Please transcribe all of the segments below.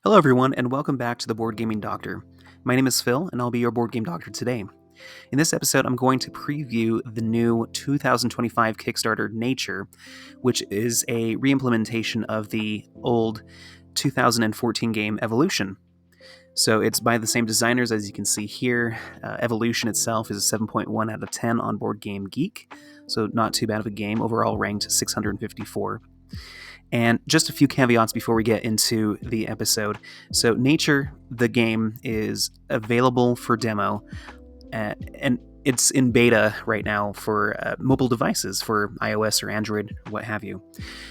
Hello, everyone, and welcome back to the Board Gaming Doctor. My name is Phil, and I'll be your Board Game Doctor today. In this episode, I'm going to preview the new 2025 Kickstarter Nature, which is a reimplementation of the old 2014 game Evolution. So it's by the same designers as you can see here. Evolution itself is a 7.1 out of 10 on Board Game Geek, so not too bad of a game, overall ranked 654. And just a few caveats before we get into the episode. So, Nature, the game, is available for demo, and it's in beta right now for mobile devices, for iOS or Android, what have you.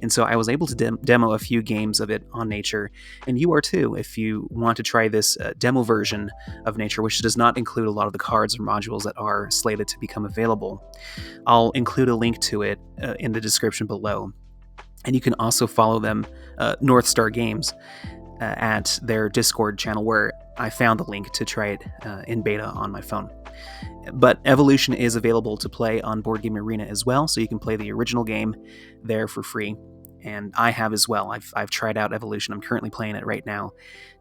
And so I was able to demo a few games of it on Nature, and you are too if you want to try this demo version of Nature, which does not include a lot of the cards or modules that are slated to become available. I'll include a link to it in the description below. And you can also follow them, North Star Games, at their Discord channel, where I found the link to try it in beta on my phone. But Evolution is available to play on Board Game Arena as well, so you can play the original game there for free. And I have as well. I've tried out Evolution. I'm currently playing it right now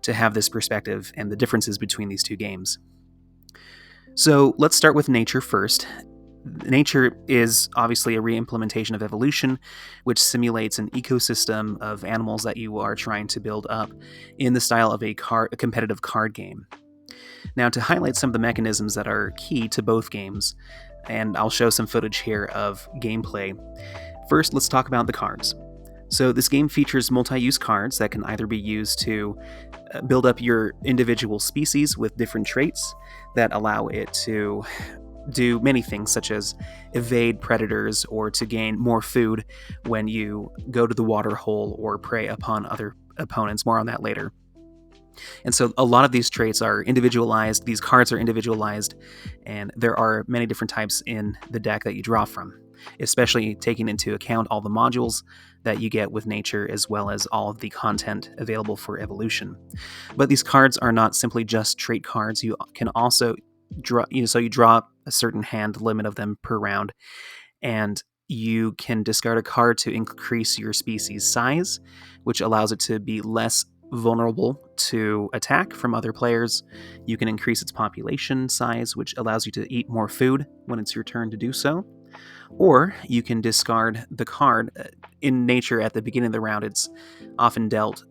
to have this perspective and the differences between these two games. So let's start with Nature first. Nature is obviously a re-implementation of Evolution, which simulates an ecosystem of animals that you are trying to build up in the style of a competitive card game. Now, to highlight some of the mechanisms that are key to both games, and I'll show some footage here of gameplay. First, let's talk about the cards. So this game features multi-use cards that can either be used to build up your individual species with different traits that allow it to do many things, such as evade predators or to gain more food when you go to the water hole or prey upon other opponents. More on that later. And so a lot of these traits are individualized, these cards are individualized, and there are many different types in the deck that you draw from, especially taking into account all the modules that you get with Nature, as well as all of the content available for Evolution. But these cards are not simply just trait cards. You can also draw, so you draw a certain hand limit of them per round, and you can discard a card to increase your species size, which allows it to be less vulnerable to attack from other players. You can increase its population size, which allows you to eat more food when it's your turn to do so. Or you can discard the card. In Nature, at the beginning of the round, it's often dealt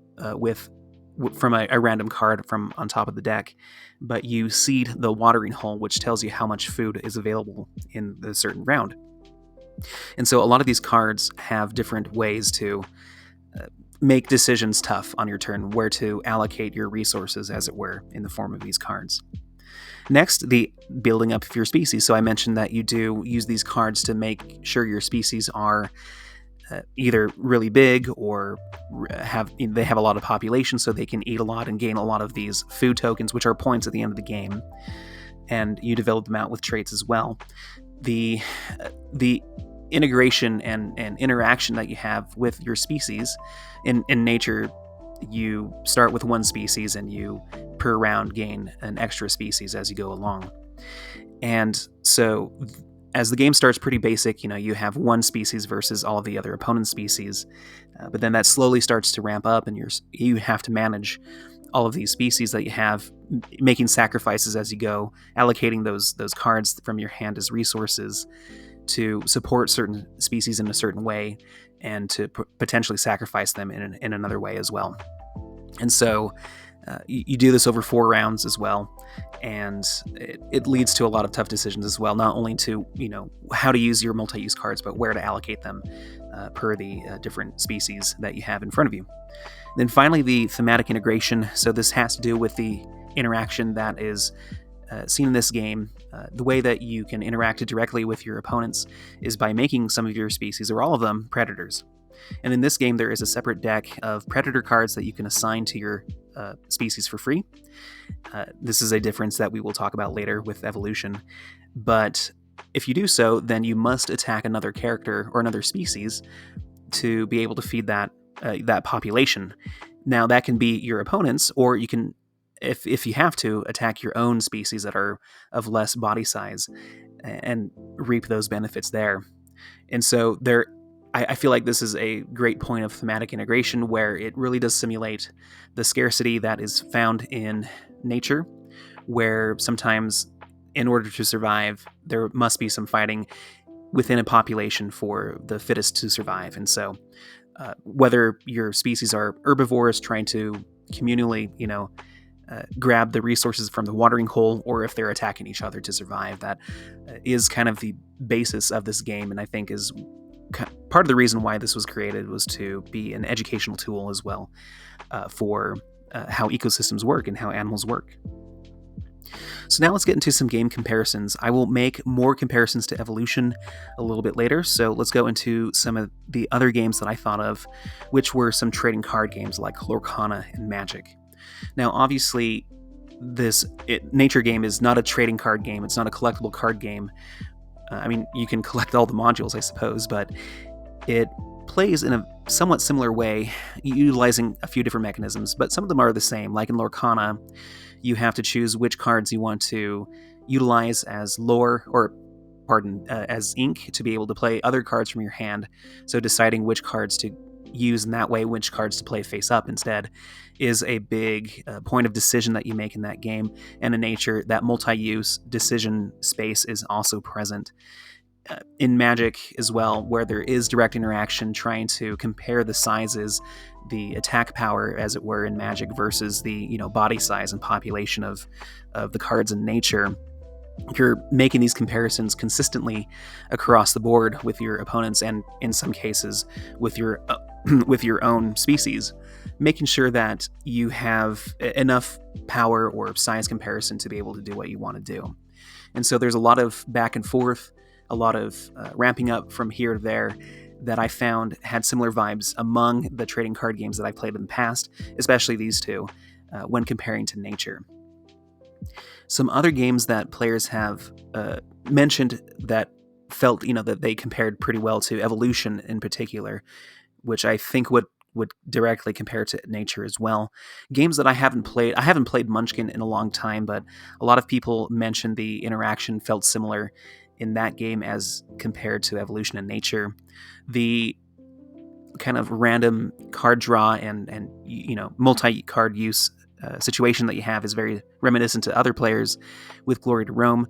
from a random card from on top of the deck, but you seed the watering hole, which tells you how much food is available in the certain round. And so a lot of these cards have different ways to make decisions tough on your turn, where to allocate your resources, as it were, in the form of these cards. Next, the building up of your species. So I mentioned that you do use these cards to make sure your species are either really big or have a lot of population, so they can eat a lot and gain a lot of these food tokens, which are points at the end of the game. And you develop them out with traits as well. The integration and interaction that you have with your species in Nature, you start with one species and you per round gain an extra species as you go along. And so as the game starts pretty basic, you have one species versus all of the other opponent's species, but then that slowly starts to ramp up, and you have to manage all of these species that you have, making sacrifices as you go, allocating those cards from your hand as resources to support certain species in a certain way, and to potentially sacrifice them in another way as well. And so you do this over 4 rounds as well, and it leads to a lot of tough decisions as well, not only to how to use your multi-use cards, but where to allocate them per the different species that you have in front of you. And then finally, the thematic integration. So this has to do with the interaction that is seen in this game. The way that you can interact directly with your opponents is by making some of your species, or all of them, predators. And in this game, there is a separate deck of predator cards that you can assign to your species for free. This is a difference that we will talk about later with Evolution. But if you do so, then you must attack another character or another species to be able to feed that population. Now, that can be your opponents, or you can, if you have to, attack your own species that are of less body size and reap those benefits there. And so I feel like this is a great point of thematic integration where it really does simulate the scarcity that is found in nature, where sometimes in order to survive, there must be some fighting within a population for the fittest to survive. And so whether your species are herbivores trying to communally, grab the resources from the watering hole, or if they're attacking each other to survive, that is kind of the basis of this game, and I think is part of the reason why this was created was to be an educational tool as well for how ecosystems work and how animals work. So now let's get into some game comparisons. I will make more comparisons to Evolution a little bit later, so let's go into some of the other games that I thought of, which were some trading card games like Lorcana and Magic. Now, obviously, Nature game is not a trading card game. It's not a collectible card game. You can collect all the modules, I suppose, but it plays in a somewhat similar way, utilizing a few different mechanisms, but some of them are the same. Like in Lorcana, you have to choose which cards you want to utilize as as ink to be able to play other cards from your hand. So deciding which cards to use in that way, which cards to play face up instead, is a big point of decision that you make in that game. And in Nature, that multi-use decision space is also present. In Magic as well, where there is direct interaction, trying to compare the sizes, the attack power, as it were, in Magic versus the body size and population of the cards in Nature. You're making these comparisons consistently across the board with your opponents, and in some cases with your with your own species, making sure that you have enough power or size comparison to be able to do what you want to do. And so there's a lot of back and forth, a lot of ramping up from here to there that I found had similar vibes among the trading card games that I've played in the past, especially these two, when comparing to Nature. Some other games that players have mentioned that felt, that they compared pretty well to Evolution in particular, which I think would directly compare to Nature as well. Games that I haven't played Munchkin in a long time, but a lot of people mentioned the interaction felt similar in that game as compared to Evolution and Nature. The kind of random card draw and multi-card use situation that you have is very reminiscent to other players with Glory to Rome.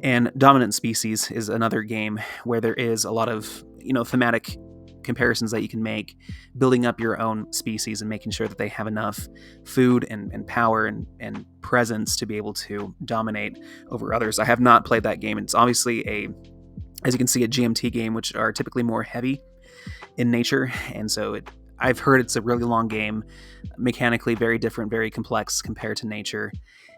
And Dominant Species is another game where there is a lot of thematic comparisons that you can make, building up your own species and making sure that they have enough food and power and presence to be able to dominate over others. I have not played that game. It's obviously as you can see, a GMT game, which are typically more heavy in nature, and so I've heard it's a really long game, mechanically very different, very complex compared to Nature.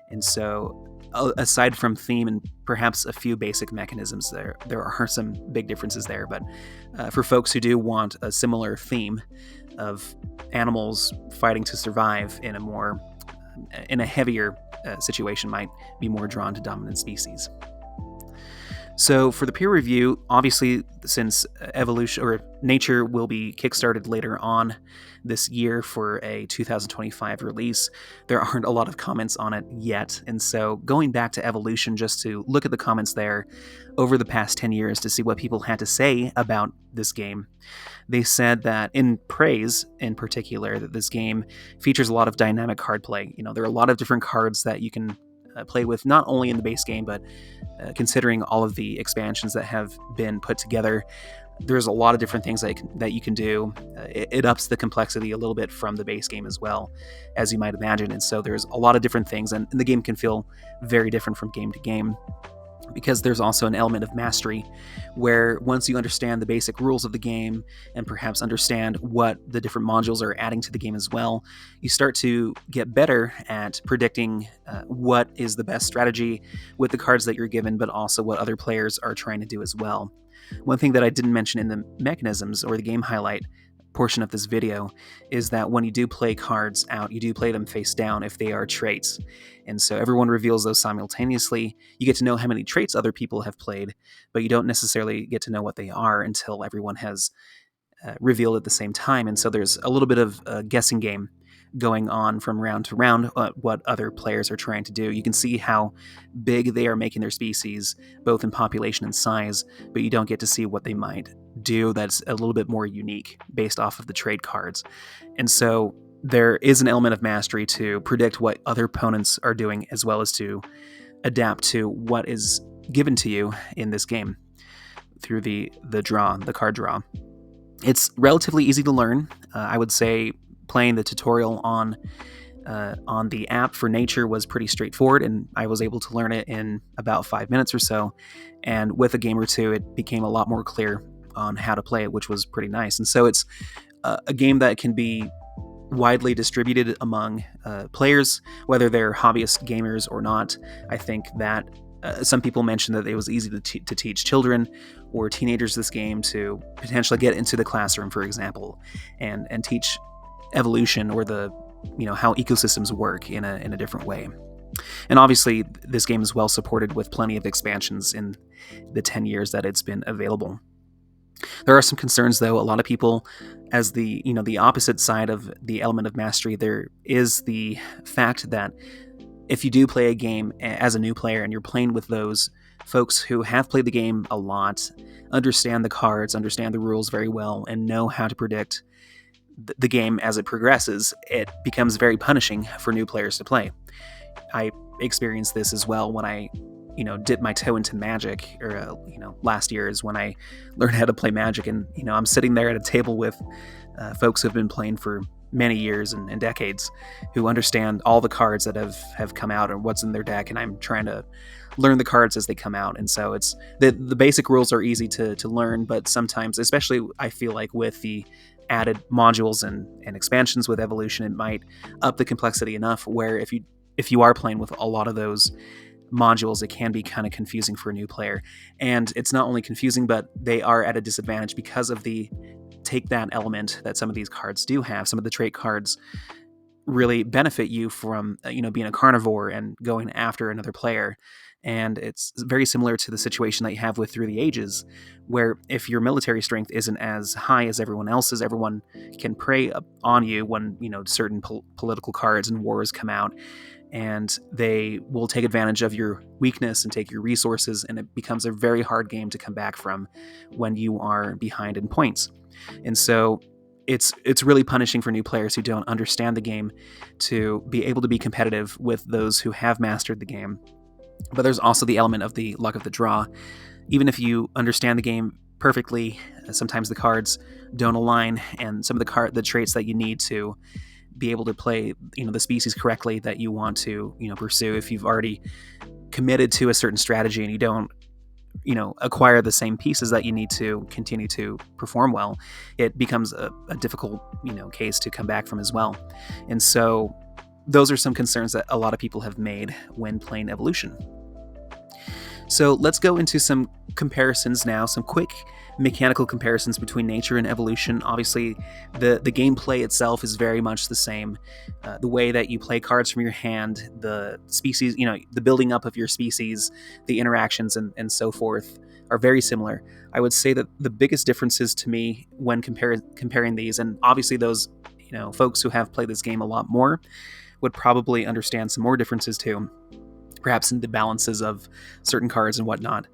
And so aside from theme and perhaps a few basic mechanisms, there are some big differences there. But for folks who do want a similar theme of animals fighting to survive in a heavier situation, might be more drawn to Dominant Species. So for the peer review, obviously, since Evolution or Nature will be kickstarted later on this year for a 2025 release, there aren't a lot of comments on it yet. And so going back to Evolution just to look at the comments there over the past 10 years to see what people had to say about this game, they said that, in praise in particular, that this game features a lot of dynamic card play. There are a lot of different cards that you can play with, not only in the base game, but considering all of the expansions that have been put together, there's a lot of different things that you can do. It ups the complexity a little bit from the base game as well, as you might imagine. And so there's a lot of different things, and the game can feel very different from game to game, because there's also an element of mastery where once you understand the basic rules of the game and perhaps understand what the different modules are adding to the game as well, you start to get better at predicting what is the best strategy with the cards that you're given, but also what other players are trying to do as well. One thing that I didn't mention in the mechanisms or the game highlight portion of this video is that when you do play cards out, you do play them face down if they are traits. And so everyone reveals those simultaneously. You get to know how many traits other people have played, but you don't necessarily get to know what they are until everyone has revealed at the same time. And so there's a little bit of a guessing game going on from round to round, what other players are trying to do. You can see how big they are making their species, both in population and size, but you don't get to see what they might do that's a little bit more unique based off of the trait cards. And so there is an element of mastery to predict what other opponents are doing, as well as to adapt to what is given to you in this game through the card draw. It's relatively easy to learn. I would say playing the tutorial on the app for Nature was pretty straightforward, and I was able to learn it in about 5 minutes or so. And with a game or two, it became a lot more clear on how to play it, which was pretty nice. And so it's a game that can be widely distributed among players, whether they're hobbyist gamers or not. I think that some people mentioned that it was easy to teach children or teenagers this game to potentially get into the classroom, for example, and teach evolution or the how ecosystems work in a different way. And obviously, this game is well supported with plenty of expansions in the 10 years that it's been available. There are some concerns, though. A lot of people, as the opposite side of the element of mastery, there is the fact that if you do play a game as a new player and you're playing with those folks who have played the game a lot, understand the cards, understand the rules very well, and know how to predict the game as it progresses, it becomes very punishing for new players to play. I experienced this as well when I dipped my toe into Magic, or last year is when I learned how to play Magic, and I'm sitting there at a table with folks who've been playing for many years and decades, who understand all the cards that have come out and what's in their deck, and I'm trying to learn the cards as they come out. And so it's the basic rules are easy to learn, but sometimes, especially I feel like with the added modules and expansions with Evolution, it might up the complexity enough where if you are playing with a lot of those modules, it can be kind of confusing for a new player. And it's not only confusing, but they are at a disadvantage because of the take that element that some of these cards do have. Some of the trait cards really benefit you from being a carnivore and going after another player. And it's very similar to the situation that you have with Through the Ages, where if your military strength isn't as high as everyone else's, everyone can prey on you when certain political cards and wars come out, and they will take advantage of your weakness and take your resources, and it becomes a very hard game to come back from when you are behind in points. And so it's really punishing for new players who don't understand the game to be able to be competitive with those who have mastered the game. But there's also the element of the luck of the draw. Even if you understand the game perfectly, sometimes the cards don't align, and some of the traits that you need to be able to play the species correctly that you want to pursue, if you've already committed to a certain strategy and you don't acquire the same pieces that you need to continue to perform well, it becomes a difficult case to come back from as well. And so those are some concerns that a lot of people have made when playing Evolution. So let's go into some comparisons now, some quick mechanical comparisons between Nature and Evolution. Obviously, the gameplay itself is very much the same. The way that you play cards from your hand, the species, the building up of your species, the interactions and so forth are very similar. I would say that the biggest differences to me when comparing these, and obviously those folks who have played this game a lot more would probably understand some more differences too, perhaps in the balances of certain cards and whatnot.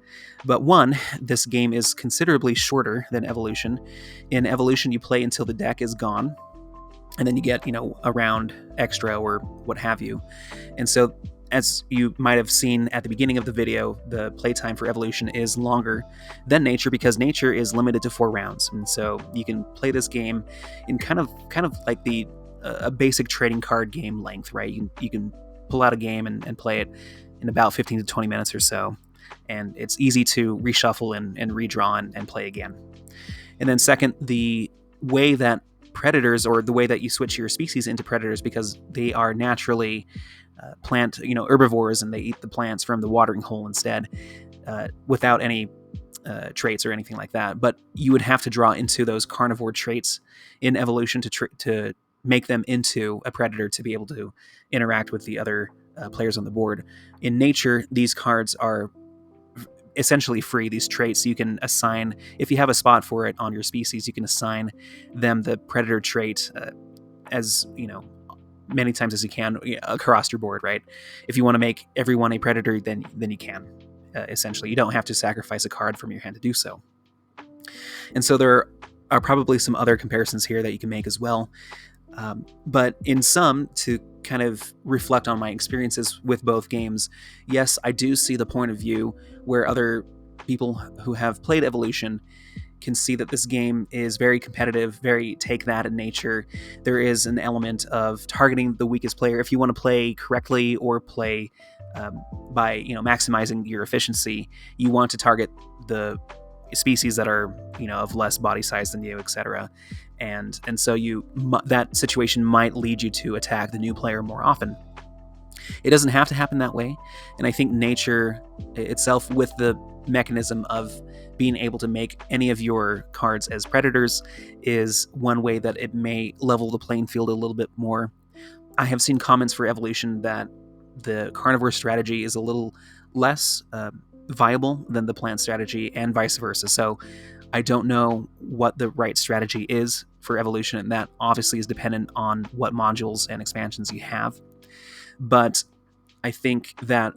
But one, this game is considerably shorter than Evolution. In Evolution, you play until the deck is gone, and then you get, a round extra or what have you. And so, as you might have seen at the beginning of the video, the playtime for Evolution is longer than Nature because Nature is limited to 4 rounds. And so you can play this game in kind of like a basic trading card game length, right? You can pull out a game and play it in about 15 to 20 minutes or so. And it's easy to reshuffle and redraw and play again. And then second, the way that predators, or the way that you switch your species into predators, because they are naturally herbivores, and they eat the plants from the watering hole instead, without any traits or anything like that. But you would have to draw into those carnivore traits in Evolution to make them into a predator to be able to interact with the other players on the board. In Nature, these cards are essentially free, these traits. You can assign, if you have a spot for it on your species, you can assign them the predator trait as many times as you can across your board, right? If you want to make everyone a predator, then you can. Essentially, you don't have to sacrifice a card from your hand to do so. And so there are probably some other comparisons here that you can make as well. But in sum, to kind of reflect on my experiences with both games, yes, I do see the point of view where other people who have played Evolution can see that this game is very competitive, very take that in nature. There is an element of targeting the weakest player. If you want to play correctly or play by maximizing your efficiency, you want to target the species that are of less body size than you, etc. And so that situation might lead you to attack the new player more often. It doesn't have to happen that way, and I think nature itself, with the mechanism of being able to make any of your cards as predators, is one way that it may level the playing field a little bit more. I have seen comments for Evolution that the carnivore strategy is a little less viable than the plant strategy, and vice versa. So I don't know what the right strategy is for Evolution, and that obviously is dependent on what modules and expansions you have. But I think that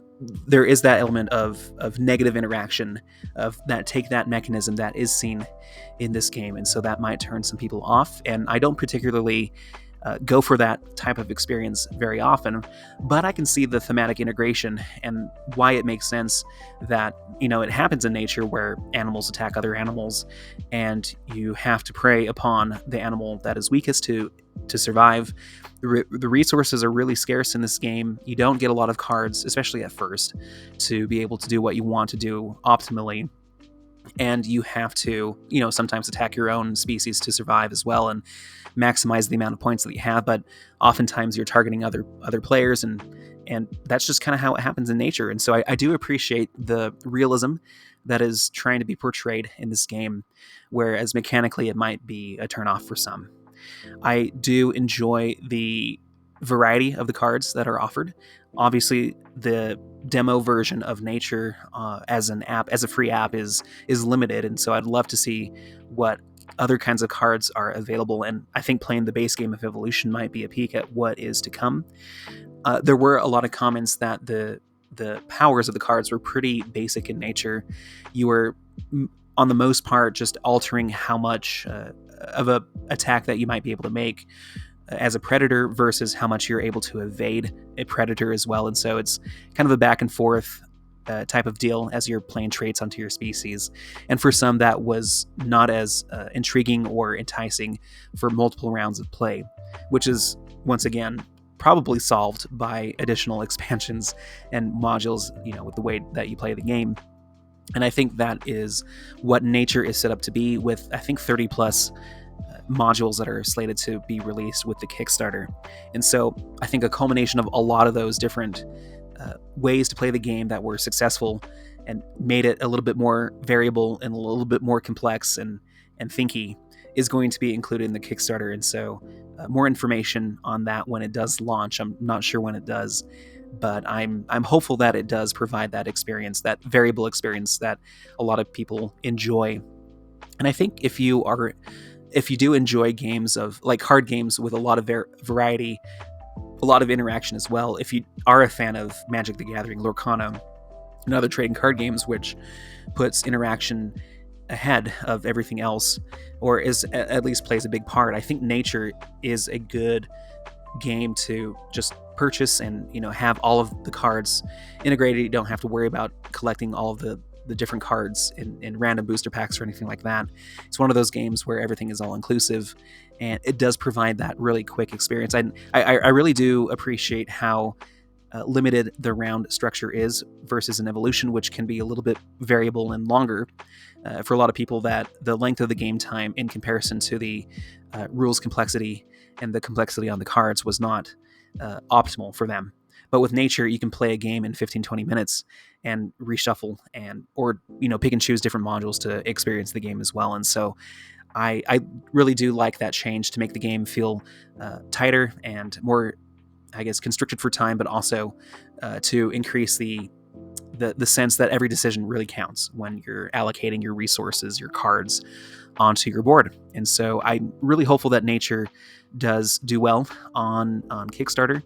there is that element of negative interaction, of that take that mechanism that is seen in this game, and so that might turn some people off. And I don't particularly go for that type of experience very often, but I can see the thematic integration and why it makes sense that it happens in nature where animals attack other animals, and you have to prey upon the animal that is weakest to survive. The resources are really scarce in this game. You don't get a lot of cards, especially at first, to be able to do what you want to do optimally. And you have to, sometimes attack your own species to survive as well and maximize the amount of points that you have. But oftentimes you're targeting other players, and that's just kind of how it happens in nature. And so I do appreciate the realism that is trying to be portrayed in this game, whereas mechanically it might be a turnoff for some. I do enjoy the variety of the cards that are offered. Obviously, the demo version of Nature as a free app is limited, and so I'd love to see what other kinds of cards are available. And I think playing the base game of Evolution might be a peek at what is to come. There were a lot of comments that the powers of the cards were pretty basic in nature. You were, on the most part, just altering how much of a attack that you might be able to make as a predator versus how much you're able to evade a predator as well. And so it's kind of a back and forth type of deal as you're playing traits onto your species. And for some, that was not as intriguing or enticing for multiple rounds of play, which is, once again, probably solved by additional expansions and modules, with the way that you play the game. And I think that is what Nature is set up to be, with, I think, 30 plus modules that are slated to be released with the Kickstarter. And so I think a culmination of a lot of those different ways to play the game that were successful and made it a little bit more variable and a little bit more complex and thinky is going to be included in the Kickstarter. And so more information on that when it does launch. I'm not sure when it does, but I'm hopeful that it does provide that experience, that variable experience that a lot of people enjoy. And I think if you do enjoy games of like card games with a lot of variety, a lot of interaction as well, if you are a fan of Magic the Gathering, Lorcana, and other trading card games, which puts interaction ahead of everything else, or at least plays a big part, I think Nature is a good game to just purchase and have all of the cards integrated. You don't have to worry about collecting all of the different cards in random booster packs or anything like that. It's one of those games where everything is all inclusive, and it does provide that really quick experience. I really do appreciate how limited the round structure is versus an Evolution, which can be a little bit variable and longer. For a lot of people, that the length of the game time in comparison to the rules complexity and the complexity on the cards was not optimal for them. But with Nature, you can play a game in 15-20 minutes and reshuffle or pick and choose different modules to experience the game as well. And so I really do like that change to make the game feel tighter and more, I guess, constricted for time, but also to increase the sense that every decision really counts when you're allocating your resources, your cards, onto your board. And so I'm really hopeful that Nature does do well on Kickstarter.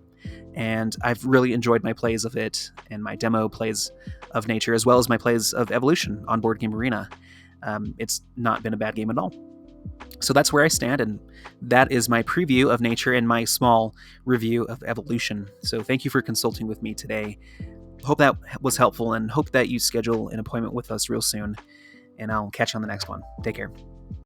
And I've really enjoyed my plays of it and my demo plays of Nature, as well as my plays of Evolution on Board Game Arena. it's not been a bad game at all. So that's where I stand, and that is my preview of Nature and my small review of Evolution. So thank you for consulting with me today. Hope that was helpful, and hope that you schedule an appointment with us real soon, and I'll catch you on the next one. Take care.